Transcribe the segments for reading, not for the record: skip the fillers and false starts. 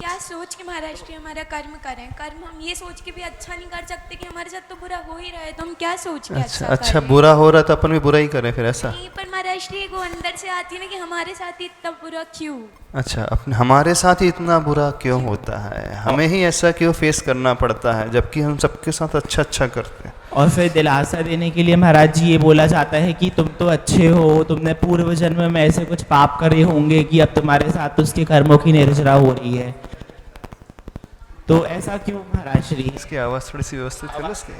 क्या सोच के महाराज जी हमारा कर्म करें? कर्म हम ये सोच के भी अच्छा नहीं कर सकते कि हमारे साथ तो बुरा हो ही रहा है, तो हम क्या सोच के अच्छा अच्छा अच्छा, करें? बुरा हो रहा तो अपन भी बुरा ही करें फिर, ऐसा? नहीं, पर महाराज जी वो अंदर से आती है ना कि हमारे साथ ही इतना बुरा क्यों? अच्छा, अपने हमारे साथ ही इतना बुरा क्यों होता है, हमें ही ऐसा क्यों फेस करना पड़ता है, जबकि हम सबके साथ अच्छा अच्छा करते हैं। और फिर दिलासा देने के लिए महाराज जी ये बोला जाता है कि तुम तो अच्छे हो, तुमने पूर्व जन्म में ऐसे कुछ पाप करे होंगे कि अब तुम्हारे साथ उसके कर्मों की निर्जरा हो रही है। तो ऐसा क्यों महाराज श्री? इसकी आवाज़ थोड़ी सी व्यवस्थित कर लो इसकी।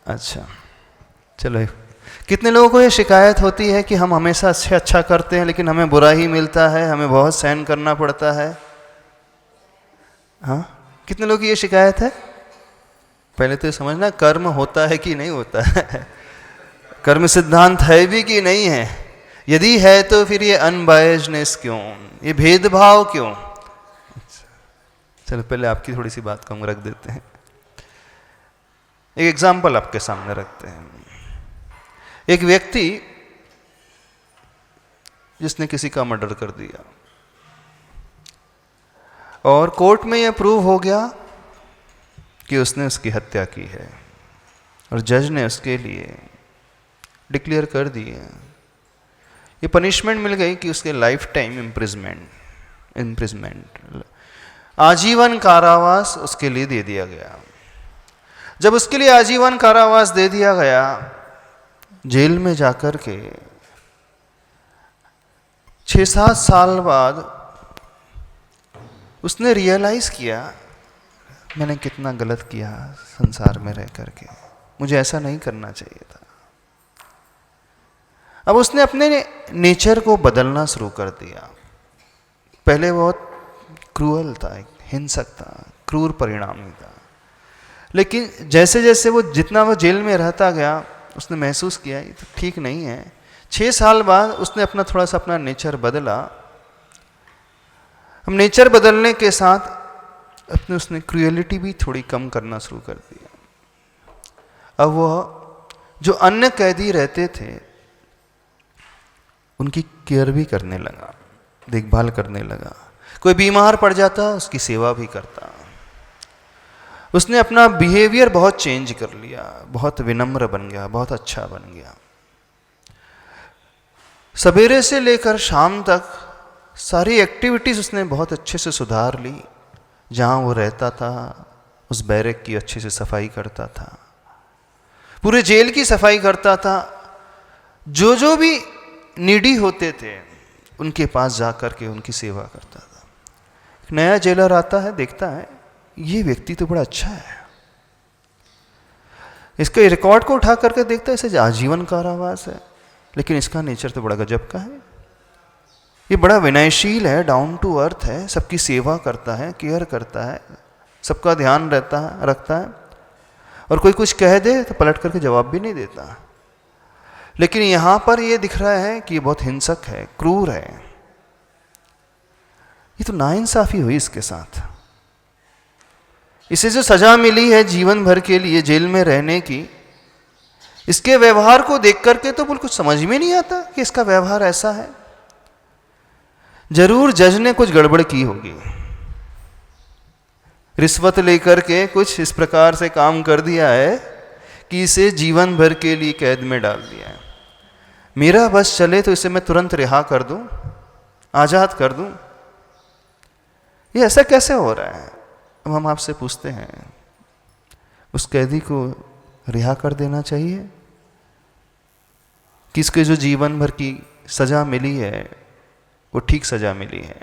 अच्छा, चलो। कितने लोगों को ये शिकायत होती है कि हम हमेशा अच्छे अच्छा करते हैं लेकिन हमें बुरा ही मिलता है, हमें बहुत सहन करना पड़ता है? हाँ, कितने लोगों की ये शिकायत है? पहले तो ये समझना, कर्म होता है कि नहीं होता है, कर्म सिद्धांत है भी कि नहीं है। यदि है तो फिर ये अनबायस्डनेस क्यों, ये भेदभाव क्यों? चलो पहले आपकी थोड़ी सी बात को हम रख देते हैं। एक एग्जाम्पल आपके सामने रखते हैं। एक व्यक्ति जिसने किसी का मर्डर कर दिया और कोर्ट में यह प्रूव हो गया कि उसने उसकी हत्या की है और जज ने उसके लिए डिक्लेयर कर दिए, ये पनिशमेंट मिल गई कि उसके लाइफ टाइम इम्प्रिजमेंट, आजीवन कारावास उसके लिए दे दिया गया। जब उसके लिए आजीवन कारावास दे दिया गया, जेल में जाकर के 6-7 साल बाद उसने रियलाइज किया, मैंने कितना गलत किया संसार में रह करके, मुझे ऐसा नहीं करना चाहिए था। अब उसने अपने नेचर को बदलना शुरू कर दिया। पहले बहुत क्रूअल था, हिंसक था, क्रूर परिणामी था, लेकिन जैसे जैसे वो जितना वो जेल में रहता गया उसने महसूस किया ये तो ठीक नहीं है। 6 साल बाद उसने थोड़ा सा अपना नेचर बदला। हम नेचर बदलने के साथ उसने क्रूएलिटी भी थोड़ी कम करना शुरू कर दिया। अब वह जो अन्य कैदी रहते थे उनकी केयर भी करने लगा, देखभाल करने लगा। कोई बीमार पड़ जाता उसकी सेवा भी करता। उसने अपना बिहेवियर बहुत चेंज कर लिया, बहुत विनम्र बन गया, बहुत अच्छा बन गया। सवेरे से लेकर शाम तक सारी एक्टिविटीज़ उसने बहुत अच्छे से सुधार ली। जहाँ वो रहता था उस बैरक की अच्छे से सफाई करता था, पूरे जेल की सफाई करता था। जो भी नीडी होते थे उनके पास जा कर के उनकी सेवा करता था। एक नया जेलर आता है, देखता है ये व्यक्ति तो बड़ा अच्छा है, इसके रिकॉर्ड को उठा करके देखता है इसे आजीवन कारावास है, लेकिन इसका नेचर तो बड़ा गजब का है। ये बड़ा विनयशील है, डाउन टू अर्थ है, सबकी सेवा करता है, केयर करता है, सबका ध्यान रखता है, और कोई कुछ कह दे तो पलट करके जवाब भी नहीं देता। लेकिन यहाँ पर ये दिख रहा है कि ये बहुत हिंसक है, क्रूर है। ये तो नाइंसाफी हुई इसके साथ। इसे जो सजा मिली है जीवन भर के लिए जेल में रहने की, इसके व्यवहार को देख करके तो बिल्कुल समझ में नहीं आता कि इसका व्यवहार ऐसा है। जरूर जज ने कुछ गड़बड़ की होगी, रिश्वत लेकर के कुछ इस प्रकार से काम कर दिया है कि इसे जीवन भर के लिए कैद में डाल दिया है। मेरा बस चले तो इसे मैं तुरंत रिहा कर दूं, आज़ाद कर दूं। ये ऐसा कैसे हो रहा है? अब हम आपसे पूछते हैं, उस कैदी को रिहा कर देना चाहिए कि इसके जो जीवन भर की सज़ा मिली है वो ठीक सज़ा मिली है?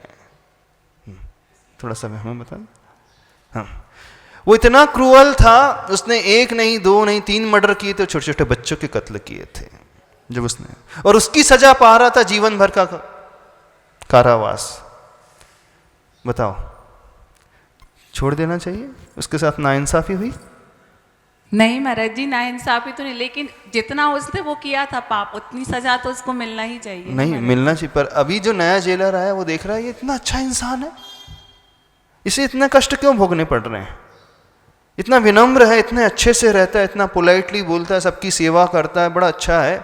थोड़ा सा हमें बता। हाँ, वो इतना क्रूअल था, उसने 1 नहीं 2 नहीं 3 मर्डर किए थे, छोटे छोटे बच्चों के कत्ल किए थे जब उसने, और उसकी सजा पा रहा था जीवन भर का कारावास। बताओ, छोड़ देना चाहिए? उसके साथ नाइंसाफी हुई? नहीं महाराज जी, नाइंसाफी तो नहीं, लेकिन जितना उसने वो किया था पाप, उतनी सजा तो उसको मिलना ही चाहिए। नहीं मिलना चाहिए, पर अभी जो नया जेलर आया वो देख रहा है ये इतना अच्छा इंसान है, इसे इतने कष्ट क्यों भोगने पड़ रहे हैं? इतना विनम्र है, इतने अच्छे से रहता है, इतना पोलाइटली बोलता है, सबकी सेवा करता है, बड़ा अच्छा है,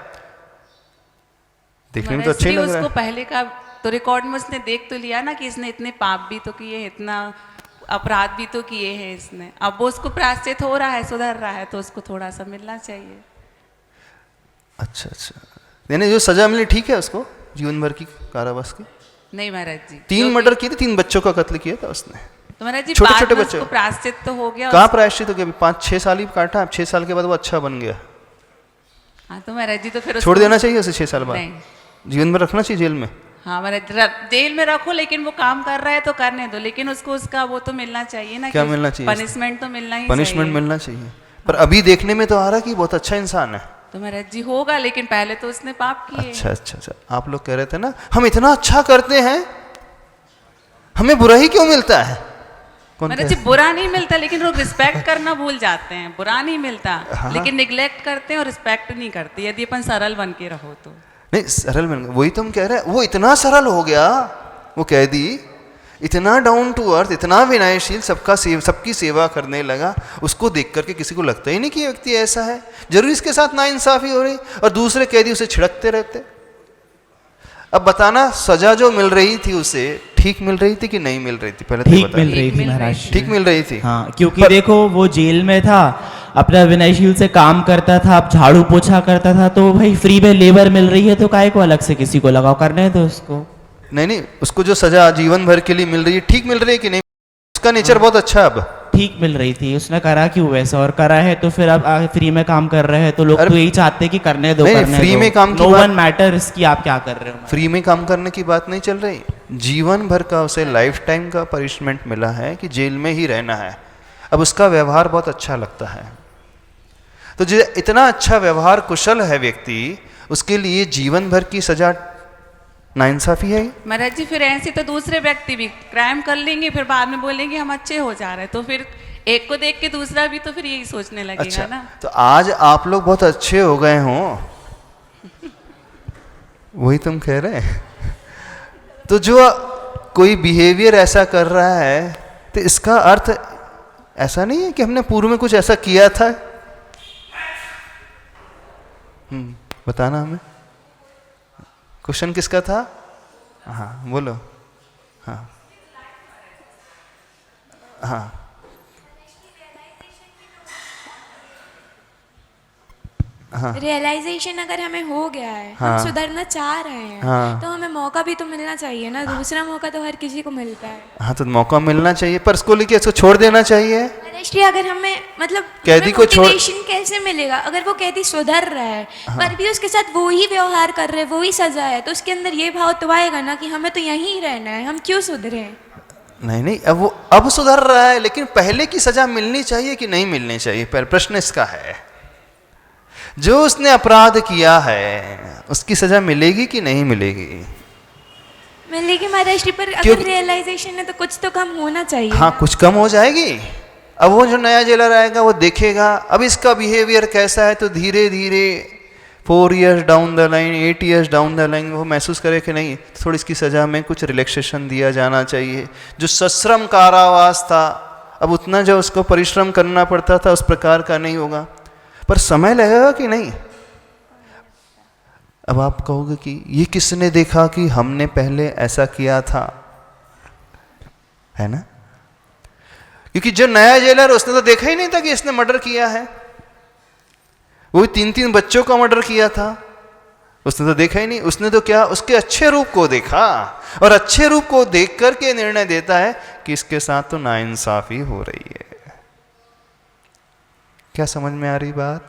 देखने में तो अच्छा ही लग रहा है। उसको पहले का तो रिकॉर्ड में उसने देख तो लिया ना कि इसने इतने पाप भी तो किए, इतना अपराध भी तो किए हैं इसने। अब वो उसको प्रायश्चित हो रहा है, सुधर रहा है, तो उसको थोड़ा सा मिलना चाहिए। अच्छा अच्छा, यानी जो सजा मिली ठीक है उसको, जीवन भर की कारावास की? नहीं महाराज जी, 3 मर्डर किए थे, 3 बच्चों का कत्ल किया था उसने। तो महाराज जी छोटे बाद छोटे में बच्चे उसको प्रायश्चित तो हो गया। कहाँ प्रायश्चित हो गया? 5-6 साल ही काटा, अब 6 साल के बाद वो अच्छा बन गया। हाँ तो महाराज जी तो फिर छोड़ देना चाहिए उसे 6 साल बाद? नहीं, जीवन भर रखना चाहिए जेल में? हाँ महाराज जेल में रखो, लेकिन वो काम कर रहा है तो करने दो, लेकिन उसको उसका वो तो मिलना चाहिए ना। क्या मिलना चाहिए? पनिशमेंट तो मिलना ही पनिशमेंट चाहिए। मिलना चाहिए। पर अभी देखने में तो आ रहा कि बहुत अच्छा इंसान है। तो महाराज जी होगा, लेकिन पहले तो उसने पाप किए। अच्छा अच्छा अच्छा, आप लोग कह रहे थे ना हम इतना अच्छा करते हैं, हमें बुरा ही क्यों मिलता है? कौन महाराज जी बुरा नहीं मिलता, लेकिन लोग रिस्पेक्ट करना भूल जाते हैं। बुरा नहीं मिलता, लेकिन निग्लेक्ट करते हैं और रिस्पेक्ट नहीं करते, यदि अपन सरल बन के रहो तो। नहीं सरल बन, वही तो हम कह रहे हैं, वो इतना सरल हो गया, वो कैदी इतना डाउन टू अर्थ, इतना विनयशील, सबकी सेवा करने लगा। उसको देख करके किसी को लगता ही नहीं कि ये व्यक्ति ऐसा है। जरूर इसके साथ नाइंसाफी हो रही, और दूसरे कैदी उसे छिड़कते रहते। अब बताना, सजा जो मिल रही थी उसे ठीक मिल रही थी कि नहीं मिल रही थी? पहले तो ठीक बता। मिल रही थी महाराज। ठीक मिल रही थी। हाँ, क्योंकि देखो वो जेल में था, अपना विनयशील से काम करता था, अब झाड़ू पोछा करता था, तो भाई फ्री में लेबर मिल रही है तो काहे को अलग से किसी को लगाओ, करने दो उसको। नहीं, उसको जो सजा जीवन भर के लिए मिल रही है ठीक मिल रही है कि नहीं? उसका नेचर बहुत अच्छा है, अब ठीक मिल रही थी। उसने करा क्यों वैसा, और करा है तो फिर अब फ्री में काम कर रहे हैं तो लोग तो यही चाहते हैं कि करने दो, करने फ्री दो। में काम की नो बात- वन मैटर्स कि आप क्या कर रहे हो। फ्री में काम करने की बात नहीं चल रही। जीवन भर का उसे लाइफ टाइम का पनिशमेंट मिला है कि जेल में ही रहना है। अब उसका व्यवहार बहुत अच्छा लगता है, तो जो इतना अच्छा व्यवहार कुशल है व्यक्ति, उसके लिए जीवन भर की सजा नाइंसाफी है। महाराज जी फिर ऐसे तो दूसरे व्यक्ति भी क्राइम कर लेंगे, फिर बाद में बोलेंगे हम अच्छे हो जा रहे हैं, तो फिर एक को देख के दूसरा भी तो फिर यही सोचने लगेगा। अच्छा, ना। तो आज आप लोग बहुत अच्छे हो गए हो, वही तुम कह रहे हैं। तो जो कोई बिहेवियर ऐसा कर रहा है, तो इसका अर्थ ऐसा नहीं है कि हमने पूर्व में कुछ ऐसा किया था। बताना हमें, क्वेश्चन किसका था? हाँ बोलो। हाँ हाँ हाँ रियलाइजेशन अगर हमें हो गया है, हाँ। हम सुधरना चाह रहे हैं, हाँ। तो हमें मौका भी तो मिलना चाहिए ना। दूसरा मौका तो हर किसी को मिलता है। हाँ, तो मौका मिलना चाहिए, पर इसको लेके इसको छोड़ देना चाहिए। महाराष्ट्री अगर हमें मतलब कैदी को छोड़- मोटिवेशन कैसे मिलेगा? अगर वो कैदी सुधर रहा है, पर भी उसके साथ वो ही व्यवहार कर रहे हैं, वो ही सजा है, तो उसके अंदर ये भाव तो आएगा ना कि हमें तो यहीं रहना है, हम क्यों सुधरे? नहीं, अब वो अब सुधर रहा है, लेकिन पहले की सजा मिलनी चाहिए कि नहीं मिलनी चाहिए? पहले प्रश्न इसका है। जो उसने अपराध किया है उसकी सजा मिलेगी कि नहीं मिलेगी? मिलेगी महाराष्ट्री, पर क्यों- अगर रियलाइजेशन है तो कुछ तो कम होना चाहिए। हाँ, कुछ कम हो जाएगी। अब वो जो नया जेलर आएगा वो देखेगा अब इसका बिहेवियर कैसा है, तो धीरे धीरे 4 years down the line, 8 years down the line वो महसूस करे कि नहीं, थोड़ी इसकी सजा में कुछ रिलैक्सेशन दिया जाना चाहिए। जो सश्रम कारावास था, अब उतना जो उसको परिश्रम करना पड़ता था उस प्रकार का नहीं होगा, पर समय लगेगा कि नहीं? अब आप कहोगे कि ये किसने देखा कि हमने पहले ऐसा किया था, है ना? क्योंकि जो नया जेलर उसने तो देखा ही नहीं था कि इसने मर्डर किया है। वो 3-3 बच्चों का मर्डर किया था, उसने तो देखा ही नहीं। उसने तो क्या, उसके अच्छे रूप को देखा, और अच्छे रूप को देख करके निर्णय देता है कि इसके साथ तो नाइंसाफी हो रही है। क्या समझ में आ रही बात?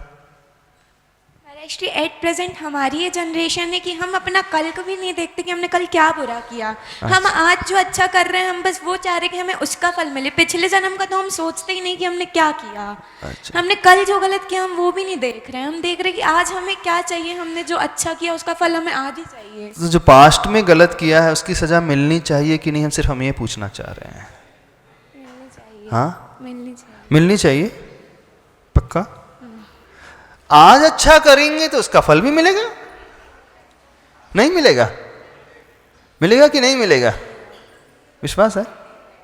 महाराष्ट्री एट प्रेजेंट हमारी ये जनरेशन है कि हम अपना कल को भी नहीं देखते कि हमने कल क्या बुरा किया। हम आज जो अच्छा कर रहे हैं, हम बस वो चाह रहे हैं कि हमें उसका फल मिले। पिछले जन्म का तो हम सोचते ही नहीं कि हमने क्या किया। अच्छा। हमने कल जो गलत किया हम वो भी नहीं देख रहे हैं, हम देख रहे हैं कि आज हमें क्या चाहिए। हमने जो अच्छा किया उसका फल हमें आज ही चाहिए। तो जो पास्ट में गलत किया है उसकी सजा मिलनी चाहिए कि नहीं, हम सिर्फ हम ये पूछना चाह रहे हैं। मिलनी चाहिए। हाँ, मिलनी चाहिए। मिलनी चाहिए, पक्का। आज अच्छा करेंगे तो उसका फल भी मिलेगा, नहीं मिलेगा? मिलेगा कि नहीं मिलेगा? विश्वास है?